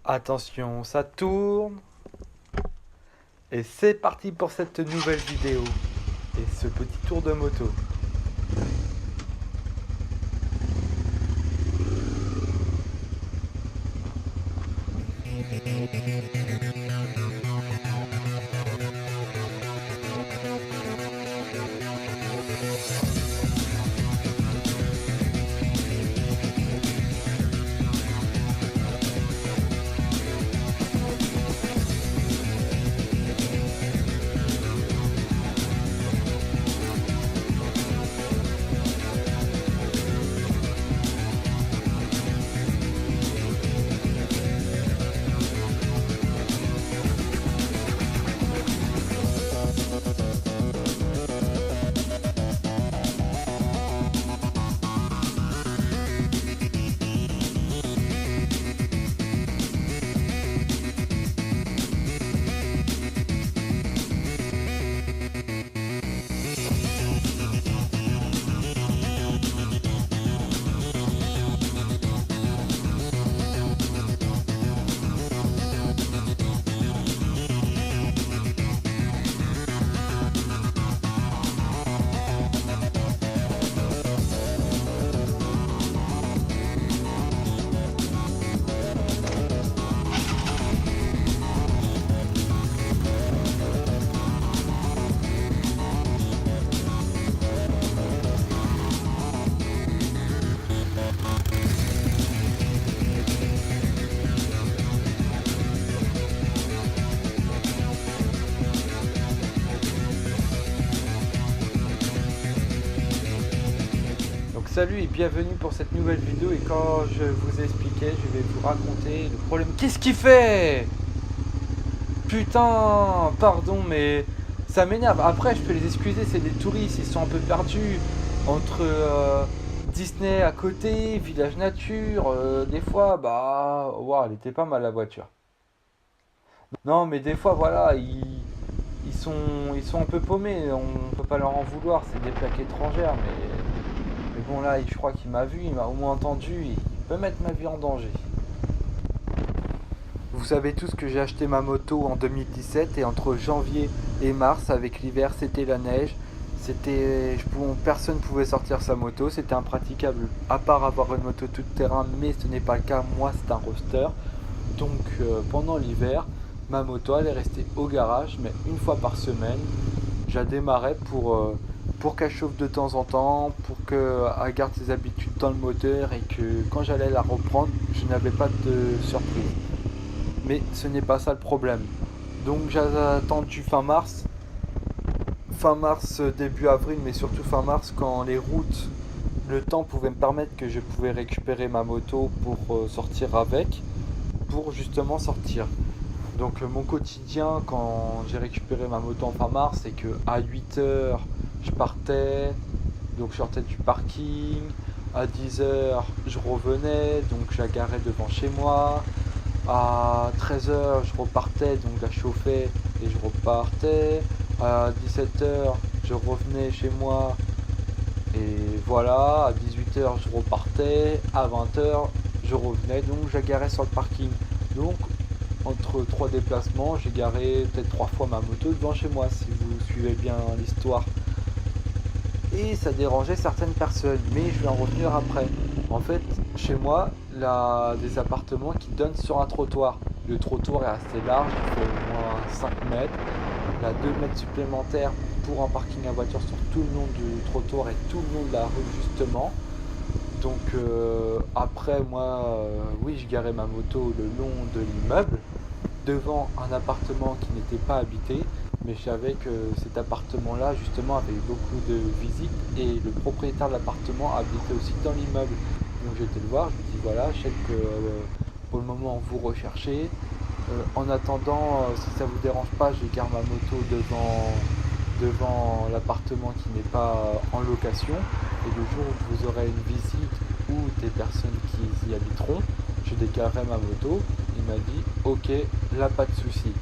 Attention, ça tourne. Et c'est parti pour cette nouvelle vidéo. Et ce petit tour de moto. Donc salut et bienvenue pour cette nouvelle vidéo. Et quand je vous expliquais, je vais vous raconter le problème. Qu'est-ce qu'il fait? Putain, pardon, mais ça m'énerve. Après, je peux les excuser, c'est des touristes, ils sont un peu perdus entre Disney à côté, village nature. Des fois, bah, waouh, elle était pas mal la voiture. Non, mais des fois, voilà, ils sont un peu paumés. On peut pas leur en vouloir, c'est des plaques étrangères, mais bon, là, je crois qu'il m'a vu, il m'a au moins entendu, il peut mettre ma vie en danger. Vous savez tous que j'ai acheté ma moto en 2017 et entre janvier et mars, avec l'hiver, c'était la neige. Personne ne pouvait sortir sa moto, c'était impraticable à part avoir une moto tout terrain, mais ce n'est pas le cas. Moi, c'est un roadster. Donc, pendant l'hiver, ma moto elle est restée au garage, mais une fois par semaine, je la démarrais pour qu'elle chauffe de temps en temps, pour qu'elle garde ses habitudes dans le moteur et que quand j'allais la reprendre, je n'avais pas de surprise. Mais ce n'est pas ça le problème. Donc j'ai attendu fin mars, début avril, mais surtout fin mars, quand les routes, le temps pouvait me permettre que je pouvais récupérer ma moto pour sortir avec, pour justement sortir. Donc mon quotidien quand j'ai récupéré ma moto en fin mars, c'est que à 8 h je partais, donc je sortais du parking, à 10 h je revenais, donc je la garais devant chez moi, à 13 h je repartais, donc je la chauffais et je repartais, à 17 h je revenais chez moi et voilà, à 18 h je repartais, à 20 h je revenais, donc je la garais sur le parking. Donc entre trois déplacements, j'ai garé peut-être 3 fois ma moto devant chez moi, si vous suivez bien l'histoire. Et ça dérangeait certaines personnes, mais je vais en revenir après. En fait, chez moi, il y a des appartements qui donnent sur un trottoir. Le trottoir est assez large, il fait au moins 5 mètres. Il y a 2 mètres supplémentaires pour un parking à voiture sur tout le long du trottoir et tout le long de la rue justement. Donc après moi, oui, je garais ma moto le long de l'immeuble, devant un appartement qui n'était pas habité, mais je savais que cet appartement-là justement avait eu beaucoup de visites et le propriétaire de l'appartement habitait aussi dans l'immeuble. Donc j'ai été le voir, je lui dis voilà, je sais que pour le moment vous recherchez. En attendant, si ça vous dérange pas, je garde ma moto devant l'appartement qui n'est pas en location. Et le jour où vous aurez une visite ou des personnes qui y habiteront, je déclarerai ma moto. Il m'a dit ok, là pas de souci.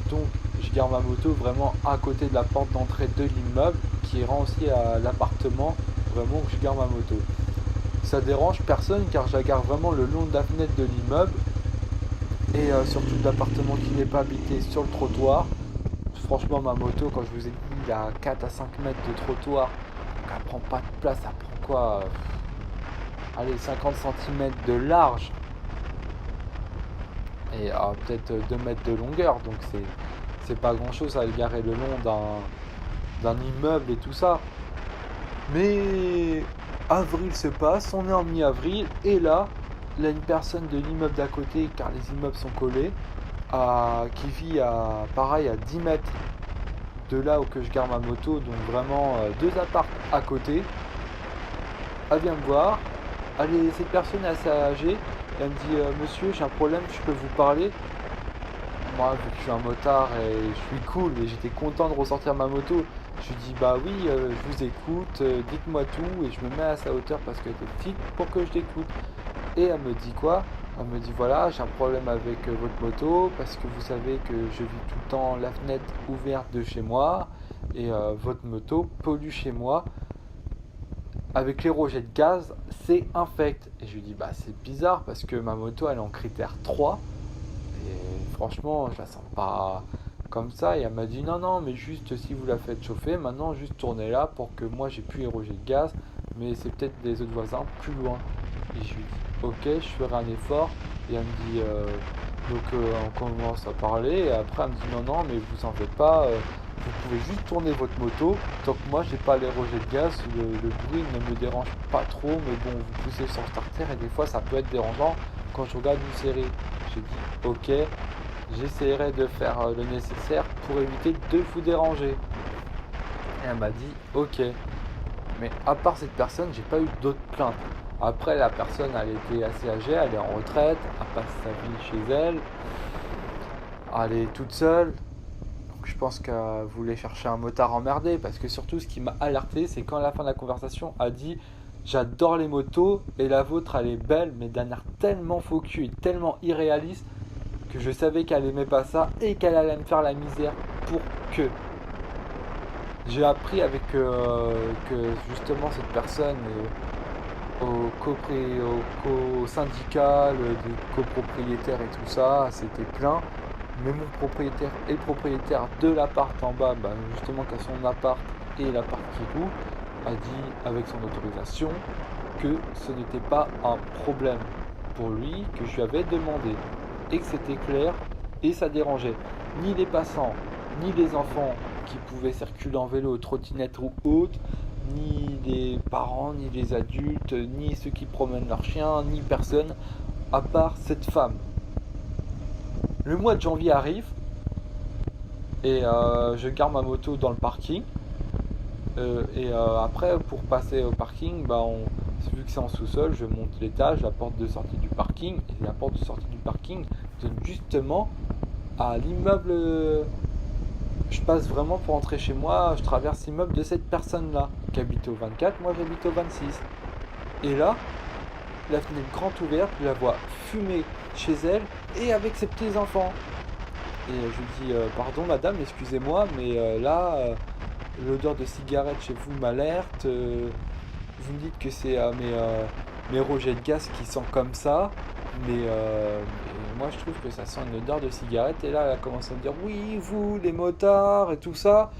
Donc je garde ma moto vraiment à côté de la porte d'entrée de l'immeuble qui rend aussi à l'appartement vraiment où je garde ma moto. Ça dérange personne car je la garde vraiment le long de la fenêtre de l'immeuble et surtout d'appartements qui n'est pas habité sur le trottoir. Franchement, ma moto, quand je vous ai dit, il a 4 à 5 mètres de trottoir, donc elle prend pas de place, elle prend quoi allez, 50 centimètres de large et peut-être 2 mètres de longueur, donc c'est pas grand chose à le garer le long d'un immeuble et tout ça. Mais avril se passe, on est en mi-avril, et là, il y a une personne de l'immeuble d'à côté, car les immeubles sont collés, qui vit pareil, à 10 mètres de là où que je gare ma moto, donc vraiment deux apparts à côté. Elle vient me voir, cette personne est assez âgée, elle me dit monsieur, j'ai un problème, je peux vous parler? Moi, vu que je suis un motard et je suis cool et j'étais content de ressortir ma moto, je lui dis bah oui, je vous écoute, dites-moi tout, et je me mets à sa hauteur parce qu'elle était petite pour que je l'écoute. Et elle me dit quoi? Elle me dit voilà, j'ai un problème avec votre moto parce que vous savez que je vis tout le temps la fenêtre ouverte de chez moi et votre moto pollue chez moi. Avec les rejets de gaz, c'est infect. Et je lui dis bah c'est bizarre parce que ma moto elle est en critère 3 et franchement je la sens pas comme ça. Et elle m'a dit non non, mais juste si vous la faites chauffer, maintenant juste tournez là pour que moi j'ai plus les rejets de gaz, mais c'est peut-être des autres voisins plus loin. Et je lui dis ok, je ferai un effort. Et elle me dit on commence à parler et après elle me dit non non, mais vous en faites pas, vous pouvez juste tourner votre moto tant que moi j'ai pas les rejets de gaz. Le bruit ne me dérange pas trop, mais bon, vous poussez sur le starter et des fois ça peut être dérangeant quand je regarde une série. J'ai dit ok, j'essaierai de faire le nécessaire pour éviter de vous déranger. Et elle m'a dit ok. Mais à part cette personne, j'ai pas eu d'autres plaintes. Après, la personne, elle était assez âgée, elle est en retraite, elle passe sa vie chez elle, elle est toute seule. Donc je pense qu'elle voulait chercher un motard emmerdé, parce que surtout ce qui m'a alerté, c'est quand à la fin de la conversation, elle a dit j'adore les motos et la vôtre elle est belle, mais d'un air tellement faux cul et tellement irréaliste que je savais qu'elle aimait pas ça et qu'elle allait me faire la misère pour que. J'ai appris avec que justement cette personne au syndicat des copropriétaires et tout ça s'était plaint, mais mon propriétaire et le propriétaire de l'appart en bas, justement qui a son appart et l'appart qui loue, a dit avec son autorisation que ce n'était pas un problème pour lui, que je lui avais demandé et que c'était clair et ça dérangeait ni les passants ni les enfants qui pouvaient circuler en vélo, trottinette ou autre, ni les parents, ni les adultes, ni ceux qui promènent leurs chiens, ni personne, à part cette femme. Le mois de janvier arrive, et je garde ma moto dans le parking, après, pour passer au parking, vu que c'est en sous-sol, je monte l'étage, la porte de sortie du parking, et la porte de sortie du parking donne justement à l'immeuble. Je passe vraiment pour entrer chez moi, je traverse l'immeuble de cette personne-là, qui habite au 24, moi j'habite au 26. Et là, la fenêtre grande ouverte, je la vois fumer chez elle et avec ses petits-enfants. Et je lui dis, pardon madame, excusez-moi, mais l'odeur de cigarette chez vous m'alerte. Vous me dites que c'est mes rejets de gaz qui sont comme ça, mais moi je trouve que ça sent une odeur de cigarette. Et là elle a commencé à me dire oui, vous les motards et tout ça.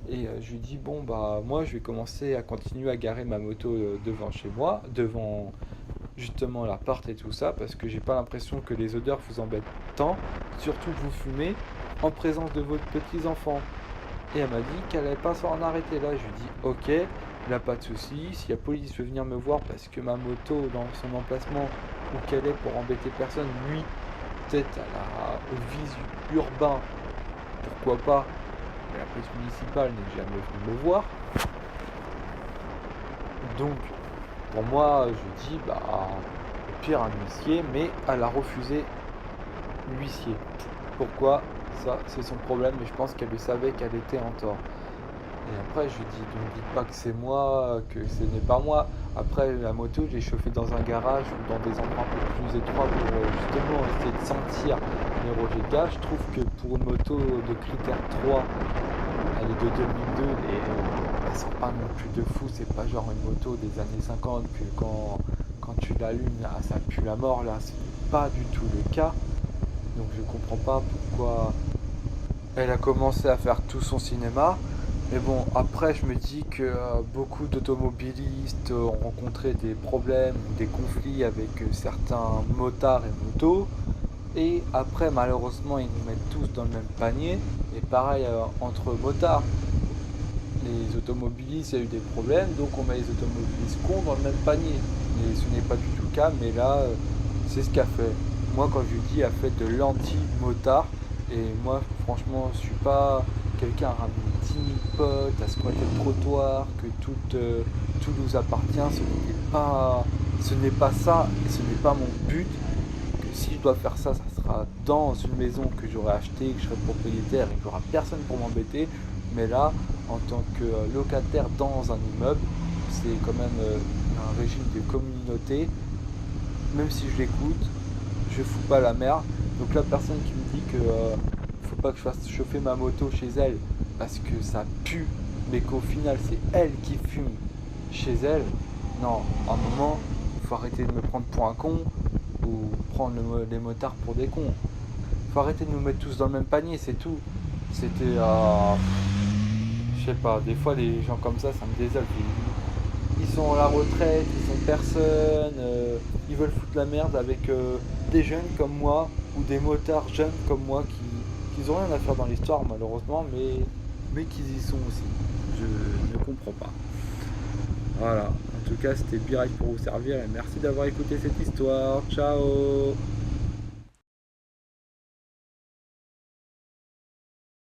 Et je lui dis bon moi je vais commencer à continuer à garer ma moto devant chez moi, devant justement l'appart et tout ça, parce que j'ai pas l'impression que les odeurs vous embêtent tant, surtout que vous fumez en présence de vos petits enfants. Et elle m'a dit qu'elle n'allait pas s'en arrêter là. Je lui dis ok, il n'y a pas de souci. Si la police veut venir me voir parce que ma moto dans son emplacement où qu'elle est pour embêter personne, lui, peut-être au visu urbain, pourquoi pas. Mais la police municipale n'est jamais venue me voir. Donc, pour moi, je dis au pire un huissier, mais elle a refusé l'huissier. Pourquoi? Ça, c'est son problème, mais je pense qu'elle le savait qu'elle était en tort. Et après, je lui dis, ne dites pas que c'est moi, que ce n'est pas moi. Après, la moto, je l'ai chauffée dans un garage ou dans des endroits un peu plus étroits pour justement essayer de sentir les rejets de gaz. Je trouve que pour une moto de critère 3, elle est de 2002, et elle sent pas non plus de fou. C'est pas genre une moto des années 50 que quand tu l'allumes, ça pue la mort. Là, c'est pas du tout le cas. Donc je comprends pas pourquoi elle a commencé à faire tout son cinéma. Mais bon, après, je me dis que beaucoup d'automobilistes ont rencontré des problèmes ou des conflits avec certains motards et motos. Et après, malheureusement, ils nous mettent tous dans le même panier. Et pareil, entre motards, les automobilistes, il y a eu des problèmes, donc on met les automobilistes cons dans le même panier. Mais ce n'est pas du tout le cas, mais là, c'est ce qu'a fait. Moi, quand je lui dis, elle fait de l'anti-motard. Et moi, franchement, je suis pas quelqu'un à ramener 10 000 potes, à squatter le trottoir, que tout nous appartient. Ce n'est pas ça, et ce n'est pas mon but. Que si je dois faire ça, ça sera dans une maison que j'aurai achetée, que je serai propriétaire et qu'il n'y aura personne pour m'embêter. Mais là, en tant que locataire dans un immeuble, c'est quand même un régime de communauté. Même si je l'écoute, je fous pas la merde. Donc la personne qui me dit que faut pas que je fasse chauffer ma moto chez elle parce que ça pue, mais qu'au final c'est elle qui fume chez elle, non, à un moment, il faut arrêter de me prendre pour un con ou prendre les motards pour des cons. Faut arrêter de nous mettre tous dans le même panier, c'est tout. C'était je sais pas, des fois les gens comme ça me désole. Ils sont à la retraite, ils ont personne, ils veulent foutre la merde avec des jeunes comme moi ou des motards jeunes comme moi qui ont rien à faire dans l'histoire malheureusement, mais qui y sont aussi. Je ne comprends pas. Voilà, en tout cas c'était Birac pour vous servir et merci d'avoir écouté cette histoire. Ciao.